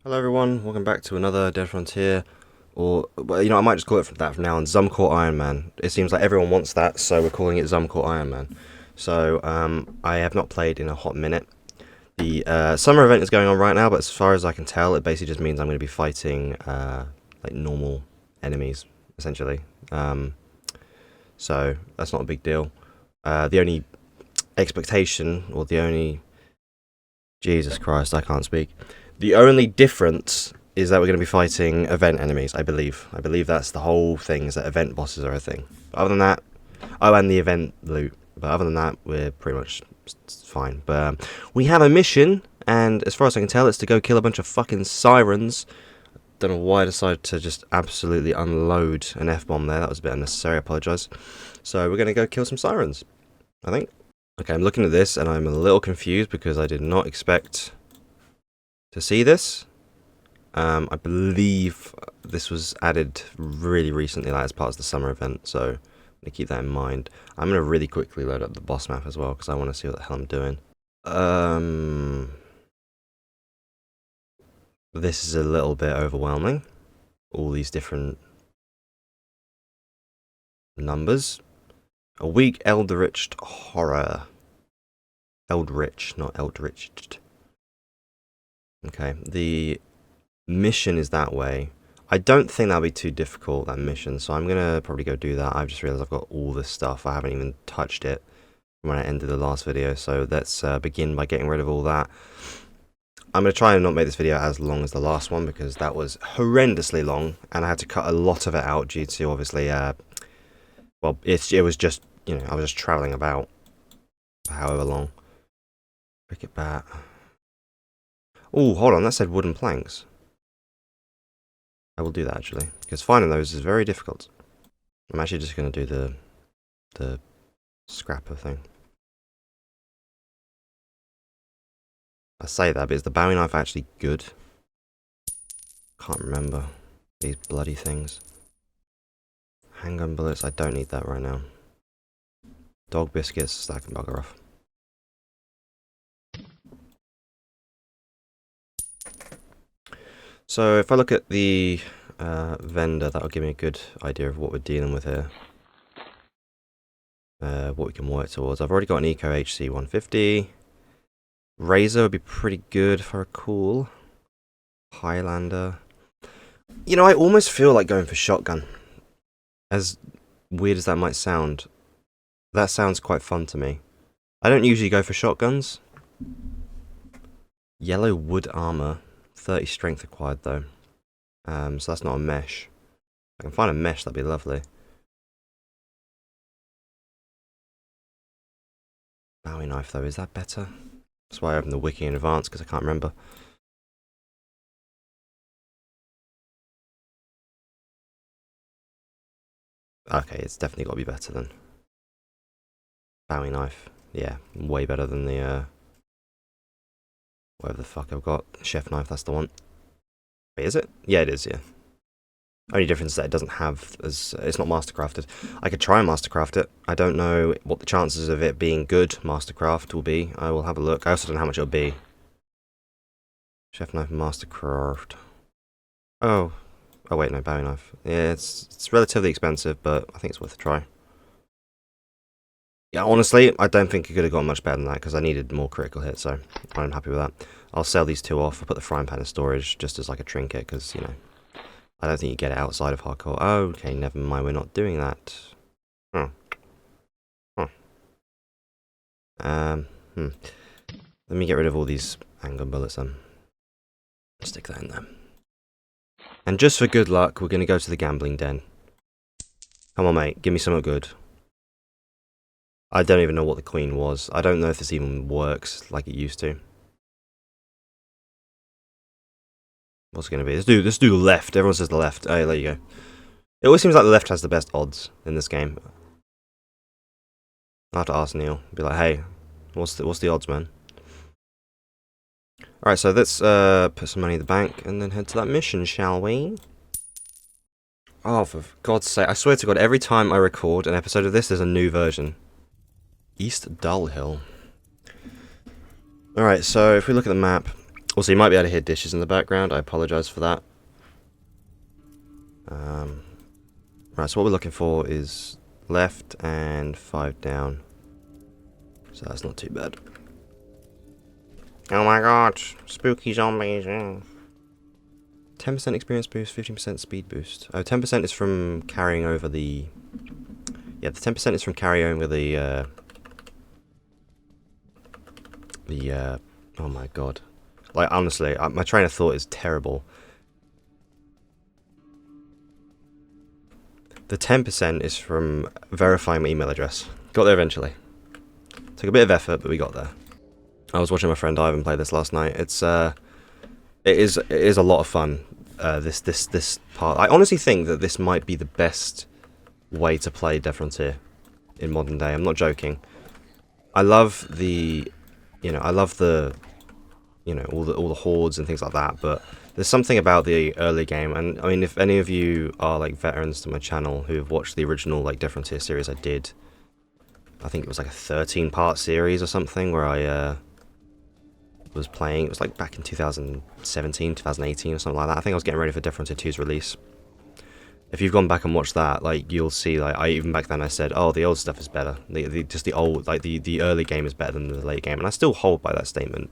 Hello everyone, welcome back to another Dead Frontier, or, well, I might just call it that from now on, Zumbcore Ironman. It seems like everyone wants that, so we're calling it Zumbcore Ironman. So, I have not played in a hot minute. The summer event is going on right now, but as far as I can tell, it basically just means I'm going to be fighting, like, normal enemies, essentially. So, that's not a big deal. The only expectation, or the only... Jesus Christ, I can't speak. The only difference is that we're going to be fighting event enemies, I believe. I believe that's the whole thing, is that event bosses are a thing. But other than that... Oh, and the event loot. But other than that, we're pretty much fine. But we have a mission, and as far as I can tell, it's to go kill a bunch of fucking sirens. Don't know why I decided to just absolutely unload an F-bomb there. That was a bit unnecessary, I apologise. So we're going to go kill some sirens, I think. Okay, I'm looking at this, and I'm a little confused because I did not expect to see this. I believe this was added really recently, like as part of the summer event, so I'm going to keep that in mind. I'm going to really quickly load up the boss map as well, because I want to see what the hell I'm doing. This is a little bit overwhelming. All these different numbers. A weak eldritch horror. Eldritch, not eldritched. Okay, the mission is that way. I don't think that'll be too difficult, that mission, so I'm gonna probably go do that. I've just realised I've got all this stuff. I haven't even touched it when I ended the last video, so let's begin by getting rid of all that. I'm going to try and not make this video as long as the last one, because that was horrendously long, and I had to cut a lot of it out due to, obviously, well, it was just, I was just travelling about for however long. Cricket bat. Oh, hold on, that said wooden planks. I will do that, actually, because finding those is very difficult. I'm actually just going to do the scrapper thing. I say that, but is the Bowie knife actually good? Can't remember. These bloody things. Handgun bullets, I don't need that right now. Dog biscuits, that can bugger off. So if I look at the vendor, that'll give me a good idea of what we're dealing with here. What we can work towards. I've already got an Eco HC 150. Razor would be pretty good if I recall. Highlander. I almost feel like going for shotgun. As weird as that might sound, that sounds quite fun to me. I don't usually go for shotguns. Yellow wood armor. 30 strength required though. So that's not a mesh. If I can find a mesh, that'd be lovely. Bowie knife though, is that better? That's why I opened the wiki in advance, because I can't remember. Okay, it's definitely got to be better than Bowie knife. Yeah, way better than the, whatever the fuck I've got. Chef knife, that's the one. Wait, is it? Yeah, it is, yeah. Only difference is that it doesn't have, it's not mastercrafted. I could try and mastercraft it. I don't know what the chances of it being good mastercraft will be. I will have a look. I also don't know how much it'll be. Chef knife mastercraft. Oh wait, no, Bowie knife. Yeah, it's relatively expensive, but I think it's worth a try. Yeah, honestly, I don't think it could have gone much better than that, because I needed more critical hits, so I'm happy with that. I'll sell these two off. I'll put the frying pan in storage, just as like a trinket, because, I don't think you get it outside of hardcore. Oh, okay, never mind, we're not doing that. Let me get rid of all these handgun bullets then. Stick that in there. And just for good luck, we're going to go to the gambling den. Come on, mate, give me something good. I don't even know what the queen was. I don't know if this even works like it used to. What's it going to be? Let's do the left. Everyone says the left. Oh, there you go. It always seems like the left has the best odds in this game. I'll have to ask Neil. Be like, hey, what's the odds, man? Alright, so let's put some money in the bank and then head to that mission, shall we? Oh, for God's sake. I swear to God, every time I record an episode of this, there's a new version. East Dull Hill. Alright, so if we look at the map, Also, you might be able to hear dishes in the background. I apologise for that. Right, so what we're looking for is left and 5 down. So that's not too bad. Oh my god, spooky zombies. 10% experience boost, 15% speed boost. Oh, 10% is from carrying over the... Yeah, the 10% is from carrying over the... Oh my god. Like, honestly, my train of thought is terrible. The 10% is from verifying my email address. Got there eventually. Took a bit of effort, but we got there. I was watching my friend Ivan play this last night. It is a lot of fun. This part. I honestly think that this might be the best way to play Death Frontier in modern day. I'm not joking. I love the, all the hordes and things like that. But there's something about the early game, and I mean, if any of you are like veterans to my channel who have watched the original like Death Frontier series I did, I think it was like a 13-part series or something where I was playing. It was like back in 2017, 2018 or something like that. I think I was getting ready for Death Frontier 2's release. If you've gone back and watched that, like, you'll see, like, even back then I said, oh, the old stuff is better. The early game is better than the late game. And I still hold by that statement,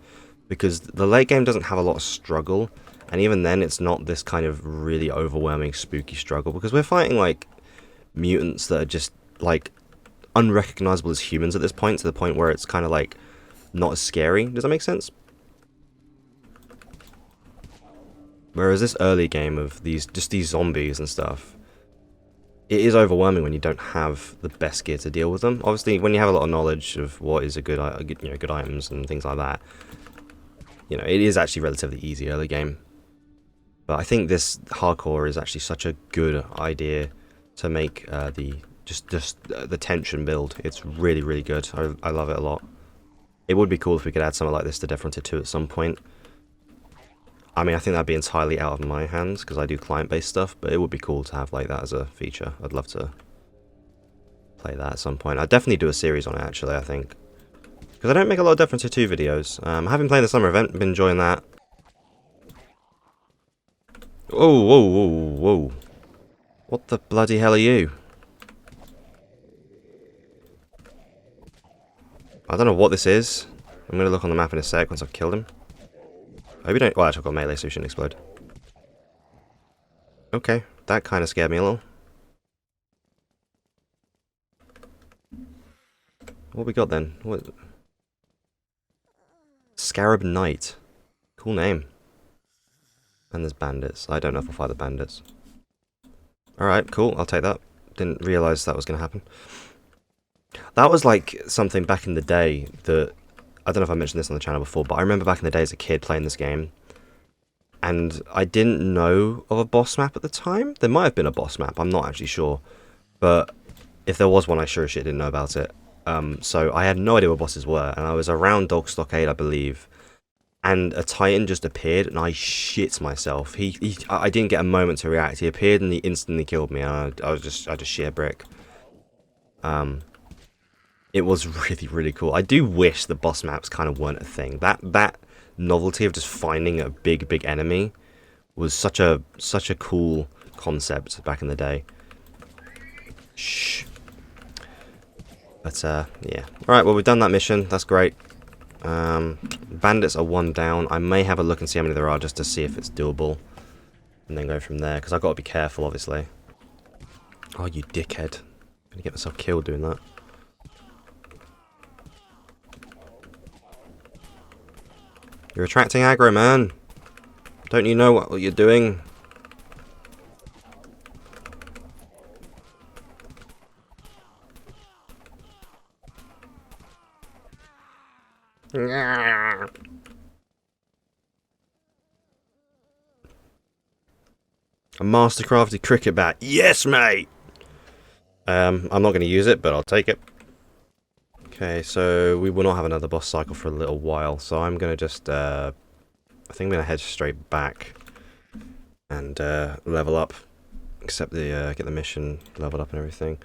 because the late game doesn't have a lot of struggle, and even then it's not this kind of really overwhelming, spooky struggle, because we're fighting, like, mutants that are just, like, unrecognizable as humans at this point, to the point where it's kind of, like, not as scary. Does that make sense? Whereas this early game of these zombies and stuff, it is overwhelming when you don't have the best gear to deal with them. Obviously, when you have a lot of knowledge of what is good items and things like that, it is actually relatively easy early game. But I think this hardcore is actually such a good idea to make the tension build. It's really, really good. I love it a lot. It would be cool if we could add something like this to Death Frontier 2 at some point. I mean, I think that'd be entirely out of my hands, because I do client-based stuff, but it would be cool to have like that as a feature. I'd love to play that at some point. I'd definitely do a series on it, actually, I think. Because I don't make a lot of Death Frontier 2 videos. I have been playing the summer event, been enjoying that. Whoa, whoa, whoa, whoa. What the bloody hell are you? I don't know what this is. I'm going to look on the map in a sec once I've killed him. I hope you don't... Well, actually, I've got melee, so he shouldn't explode. Okay, that kind of scared me a little. What we got then? What? Scarab Knight. Cool name. And there's bandits. I don't know if I'll fight the bandits. Alright, cool. I'll take that. Didn't realise that was going to happen. That was like something back in the day that... I don't know if I mentioned this on the channel before, but I remember back in the day as a kid playing this game, and I didn't know of a boss map at the time. There might have been a boss map, I'm not actually sure, but if there was one, I sure as shit didn't know about it. So I had no idea what bosses were, and I was around Dogg Stockade, I believe, and a Titan just appeared, and I shit myself. I didn't get a moment to react. He appeared, and he instantly killed me, and I just sheer brick. It was really, really cool. I do wish the boss maps kind of weren't a thing. That novelty of just finding a big enemy was such a cool concept back in the day. Shh. But yeah. Alright, well, we've done that mission. That's great. Bandits are 1 down. I may have a look and see how many there are just to see if it's doable. And then go from there, because I've got to be careful, obviously. Oh, you dickhead. I'm going to get myself killed doing that. You're attracting aggro, man. Don't you know what you're doing? A mastercrafted cricket bat. Yes, mate! I'm not going to use it, but I'll take it. Okay, so we will not have another boss cycle for a little while, so I'm going to just, I think I'm going to head straight back and level up, except get the mission leveled up and everything.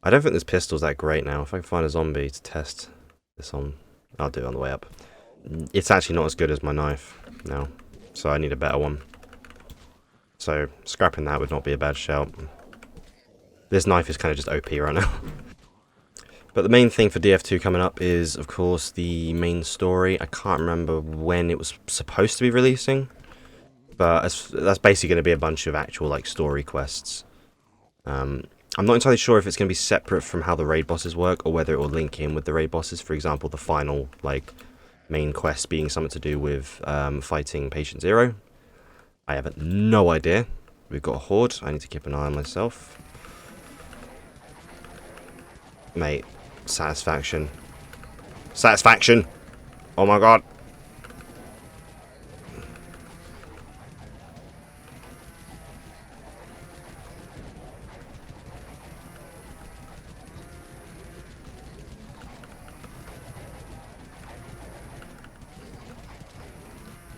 I don't think this pistol's that great now. If I can find a zombie to test this on, I'll do it on the way up. it's actually not as good as my knife now, so I need a better one. So scrapping that would not be a bad shout. This knife is kind of just OP right now. But the main thing for DF2 coming up is, of course, the main story. I can't remember when it was supposed to be releasing, but that's basically going to be a bunch of actual like story quests. I'm not entirely sure if it's going to be separate from how the raid bosses work, or whether it will link in with the raid bosses. For example, the final like main quest being something to do with fighting Patient Zero. I have no idea. We've got a horde. I need to keep an eye on myself. Mate, satisfaction. Satisfaction! Oh my god.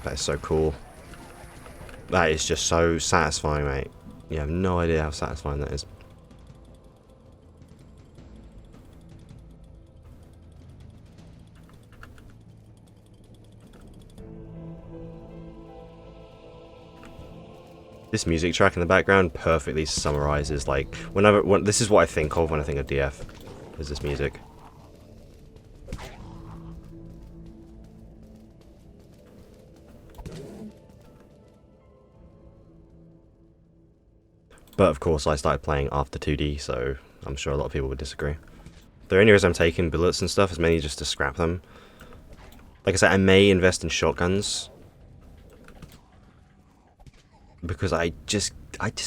That is so cool. That is just so satisfying, mate. You have no idea how satisfying that is. This music track in the background perfectly summarizes, like, this is what I think of when I think of DF, is this music. But of course I started playing after 2D, so I'm sure a lot of people would disagree. The only reason I'm taking bullets and stuff is mainly just to scrap them. Like I said, I may invest in shotguns, because I just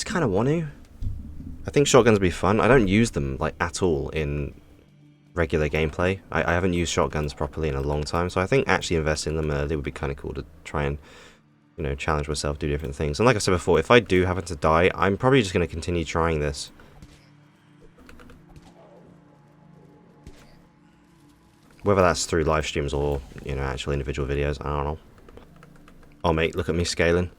kind of want to. I think shotguns would be fun. I don't use them like at all in regular gameplay. I haven't used shotguns properly in a long time, so I think actually investing in them early would be kind of cool to try and, you know, challenge myself, do different things. And like I said before, if I do happen to die, I'm probably just going to continue trying this. Whether that's through live streams or, you know, actual individual videos, I don't know. Oh mate, look at me scaling.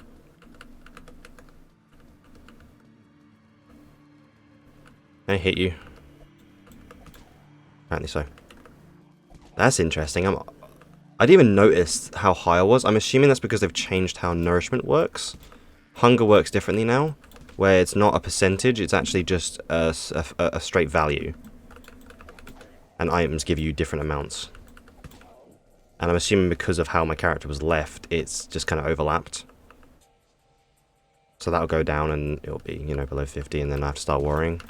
I hit you. Apparently so. That's interesting. I didn't even notice how high I was. I'm assuming that's because they've changed how nourishment works. Hunger works differently now, where it's not a percentage, it's actually just a straight value. And items give you different amounts. And I'm assuming because of how my character was left, it's just kind of overlapped. So that'll go down and it'll be, you know, below 50, and then I have to start worrying.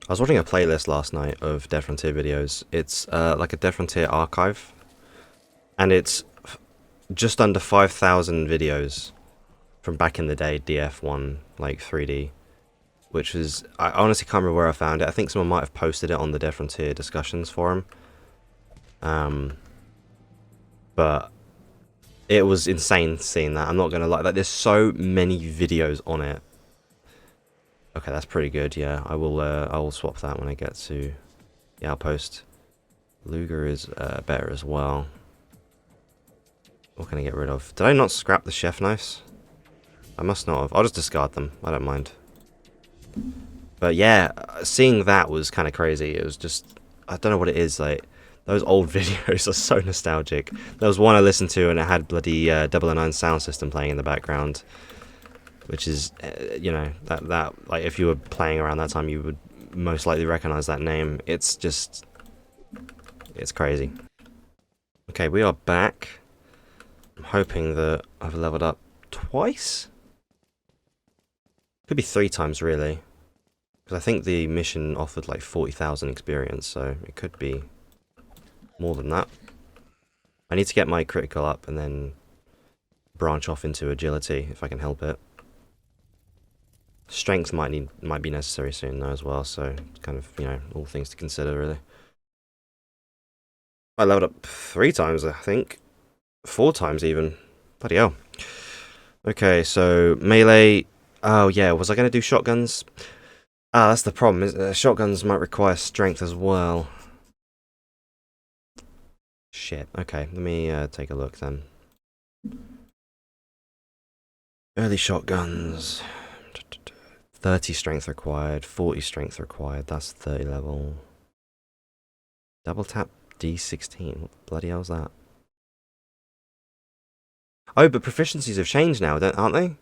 I was watching a playlist last night of Dead Frontier videos. It's like a Dead Frontier archive, and it's just under 5,000 videos from back in the day, DF1, like 3D, which is, I honestly can't remember where I found it. I think someone might have posted it on the Dead Frontier discussions forum. But it was insane seeing that. I'm not gonna lie, like, there's so many videos on it. Okay, that's pretty good. Yeah, I will swap that when I get to the outpost. Luger is better as well. What can I get rid of? Did I not scrap the chef knives? I must not have. I'll just discard them. I don't mind. But yeah, seeing that was kind of crazy. It was just, I don't know what it is, like, those old videos are so nostalgic. There was one I listened to and it had bloody 009 sound system playing in the background, which is, you know, that like, if you were playing around that time, you would most likely recognize that name. It's just, it's crazy. Okay, we are back. I'm hoping that I've leveled up twice? Could be 3 times, really. Because I think the mission offered like 40,000 experience, so it could be more than that. I need to get my critical up and then branch off into agility if I can help it. Strength might be necessary soon though as well, so kind of, you know, all things to consider really. I leveled up 3 times, I think. 4 times even. Bloody hell. Okay, so melee. Oh yeah, was I going to do shotguns? Ah, that's the problem. Shotguns might require strength as well. Shit. Okay, let me take a look then. Early shotguns. 30 strength required, 40 strength required. That's 30 level. Double tap D16. What the bloody hell's that? Oh, but proficiencies have changed now, aren't they?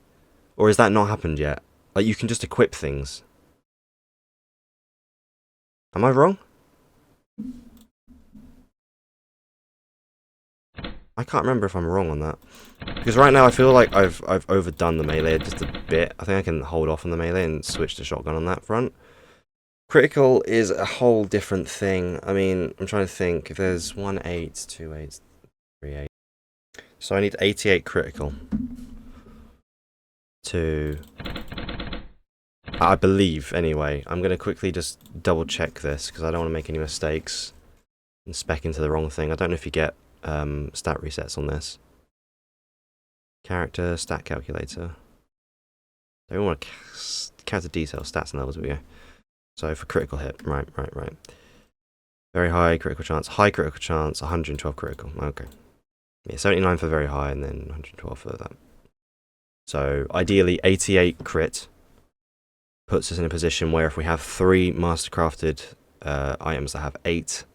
Or has that not happened yet? Like, you can just equip things. Am I wrong? I can't remember if I'm wrong on that. Because right now I feel like I've overdone the melee just a bit. I think I can hold off on the melee and switch to shotgun on that front. Critical is a whole different thing. I mean, I'm trying to think. If there's 1 8, 2 8, 3 8. So I need 88 critical. To... I believe, anyway. I'm going to quickly just double check this, because I don't want to make any mistakes and spec into the wrong thing. I don't know if you get stat resets on this. Character, stat calculator. Don't want to character detail, stats and levels, here we go. So for critical hit, right. Very high critical chance, high critical chance, 112 critical, okay. Yeah, 79 for very high and then 112 for that. So ideally 88 crit puts us in a position where if we have 3 mastercrafted items that have 8,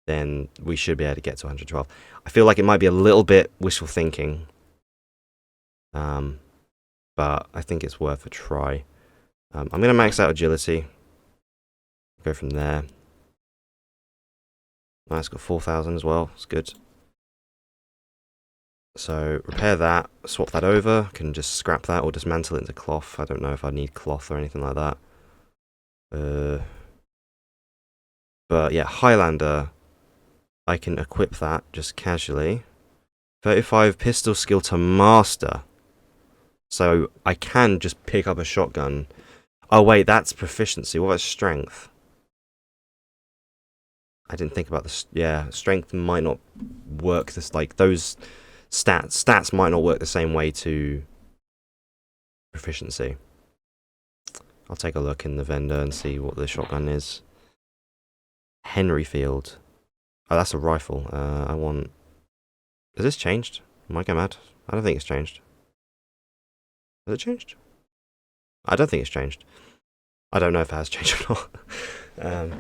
then we should be able to get to 112. I feel like it might be a little bit wishful thinking, but I think it's worth a try. I'm going to max out agility. Go from there. Nice, got 4,000 as well. It's good. So repair that, swap that over. Can just scrap that or dismantle it into cloth. I don't know if I need cloth or anything like that. But yeah, Highlander. I can equip that just casually. 35 pistol skill to master. So I can just pick up a shotgun. Oh wait, that's proficiency. What about strength? I didn't think about this. Yeah, strength might not work this, like those stats might not work the same way to proficiency. I'll take a look in the vendor and see what the shotgun is. Henry Field. Oh, that's a rifle. I want... Has this changed? Am I going mad? I don't think it's changed. Has it changed? I don't think it's changed. I don't know if it has changed or not.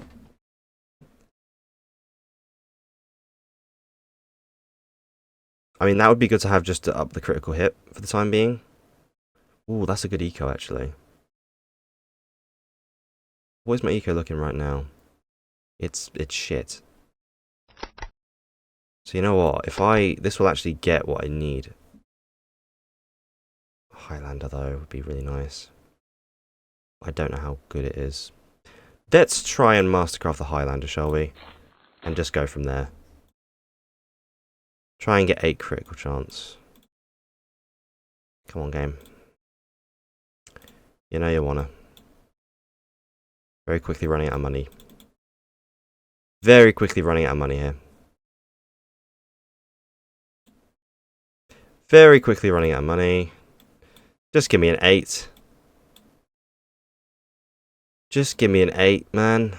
I mean, that would be good to have just to up the critical hit for the time being. Ooh, that's a good eco, actually. What is my eco looking right now? It's shit. So you know what? This will actually get what I need. Highlander, though, would be really nice. I don't know how good it is. Let's try and mastercraft the Highlander, shall we? And just go from there. Try and get 8 critical chance. Come on, game. You know you wanna. Very quickly running out of money. Very quickly running out of money here. Very quickly running out of money. Just give me an 8. Just give me an 8, man.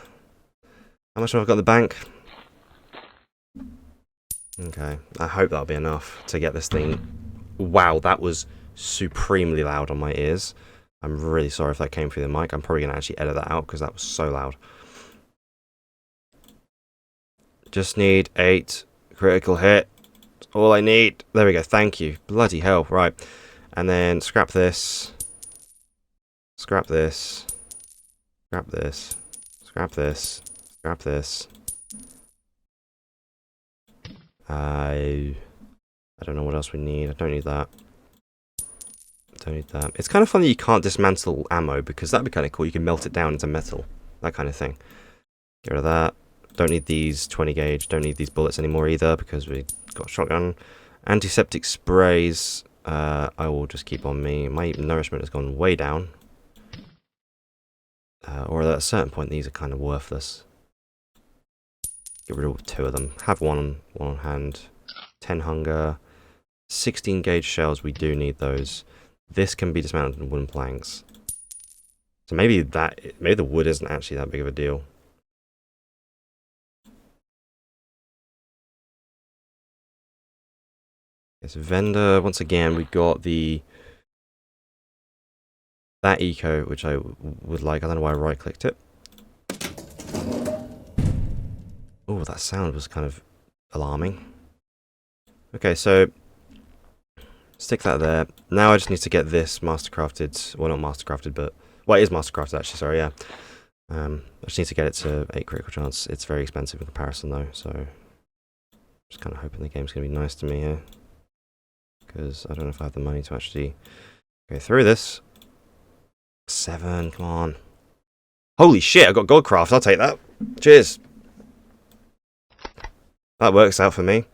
How much have I got in the bank? Okay, I hope that'll be enough to get this thing. Wow, that was supremely loud on my ears. I'm really sorry if that came through the mic. I'm probably going to actually edit that out because that was so loud. Just need 8 critical hit. That's all I need. There we go, thank you. Bloody hell, right. And then scrap this. Scrap this. Scrap this. Scrap this. Scrap this. I don't know what else we need. I don't need that. Don't need that. It's kind of funny you can't dismantle ammo because that'd be kind of cool. You can melt it down into metal. That kind of thing. Get rid of that. Don't need these 20 gauge. Don't need these bullets anymore either because we got a shotgun. Antiseptic sprays. I will just keep on me. My nourishment has gone way down. Or at a certain point these are kind of worthless. Get rid of 2 of them. Have one on hand. 10 hunger. 16 gauge shells, we do need those. This can be dismantled in wooden planks. So maybe the wood isn't actually that big of a deal. It's vendor. Once again, we got that eco, which I would like. I don't know why I right clicked it. Oh, that sound was kind of alarming. Okay, so stick that there. Now I just need to get this mastercrafted. Well, not mastercrafted, but well, it is mastercrafted actually. Sorry, yeah. I just need to get it to 8 critical chance. It's very expensive in comparison though, so just kind of hoping the game's gonna be nice to me here, because I don't know if I have the money to actually go through this. 7, come on. Holy shit, I got Goldcraft. I'll take that. Cheers. That works out for me.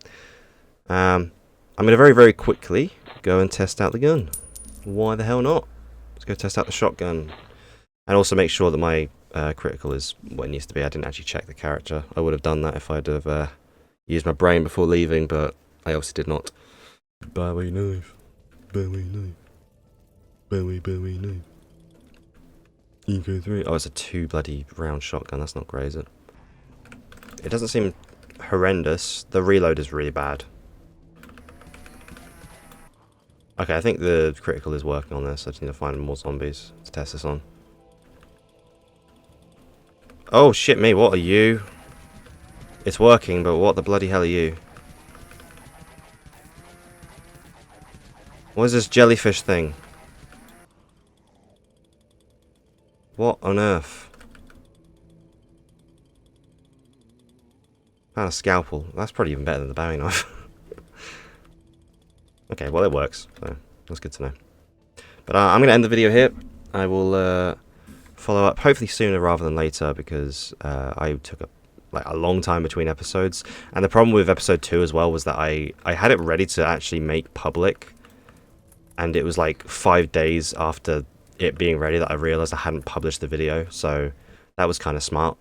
I'm gonna very, very quickly go and test out the gun. Why the hell not? Let's go test out the shotgun. And also make sure that my critical is what it needs to be. I didn't actually check the character. I would have done that if I'd have used my brain before leaving, but I obviously did not. Bowie knife. Bowie knife. Bowie knife. Eco 3. Oh, it's a 2 bloody round shotgun. That's not great, is it? It doesn't seem horrendous. The reload is really bad. Okay, I think the critical is working on this. I just need to find more zombies to test this on. Oh, shit me, what are you? It's working, but what the bloody hell are you? What is this jellyfish thing? What on earth? Found a scalpel. That's probably even better than the Bowie knife. Okay, well it works, so that's good to know. But I'm going to end the video here. I will follow up hopefully sooner rather than later, because I took a long time between episodes. And the problem with episode 2 as well was that I had it ready to actually make public, and it was like 5 days after it being ready that I realized I hadn't published the video, so that was kind of smart.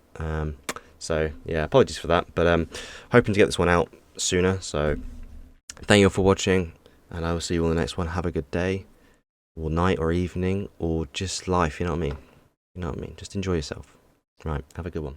So yeah, apologies for that, but hoping to get this one out sooner. So thank you all for watching, and I will see you on the next one. Have a good day, or night, or evening, or just life, you know what I mean? You know what I mean? Just enjoy yourself. Right, have a good one.